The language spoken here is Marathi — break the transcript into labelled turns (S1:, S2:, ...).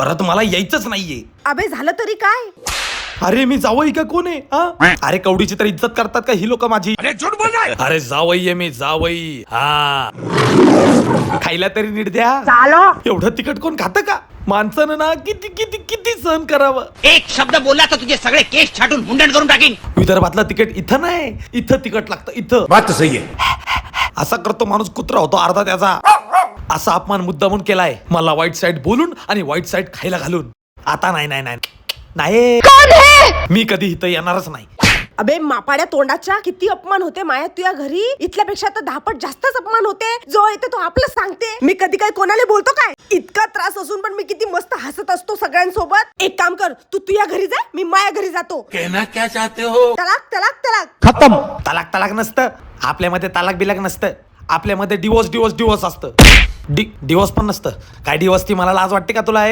S1: परत मला यायचंच नाहीये.
S2: अबे झालं तरी काय?
S1: अरे मी जावई का कोण आहे हा? अरे कवडीची तर इज्जत करतात का ही लोक माझी? अरे जावई आहे मी, जावई. हा खायला तरी नीट द्या. एवढं तिखट कोण खातं का? माणसानं ना किती किती किती सहन करावं.
S3: एक शब्द बोलला तर तुझे सगळे केस छाटून मुंडन करून टाकीन.
S1: विदर्भातलं तिखट इथं नाही, इथं तिखट लागतं. इथं
S4: बात तो सही है.
S1: असा करतो माणूस, कुत्रा होतो अर्धा त्याचा. असा अपमान मुद्दामून केलाय मला, वाईट साईड बोलून आणि वाईट साईड खायला घालून. आता नाही नाही नाही नाही, मी कधी इथं येणारच नाही.
S2: अबे मापाड्या तोंडाच्या, किती अपमान होते माया तुझ्या घरी. इथल्यापेक्षा तर 10 पट जास्तच अपमान होते. जो येते तो आपलं सांगते. मी कधी काय कोणाला बोलतो काय? इतका त्रास असून पण मी किती मस्त हसत असतो सगळ्यांसोबत. एक काम कर, तू तुझ्या घरी जा, मी माया घरी जातो.
S4: कहना क्या चाहते हो?
S2: तलाक तलाक तलाक.
S4: खत्म.
S1: तलाक तलाक नसतं आपल्यामध्ये, तलाक बिलाक नसतं आपल्यामध्ये. डिवोर्स डिवोर्स डिवोर्स असतं. डिवोर्स पण नसतं. काय डिवोर्स ती मला लाज वाटते का तुला?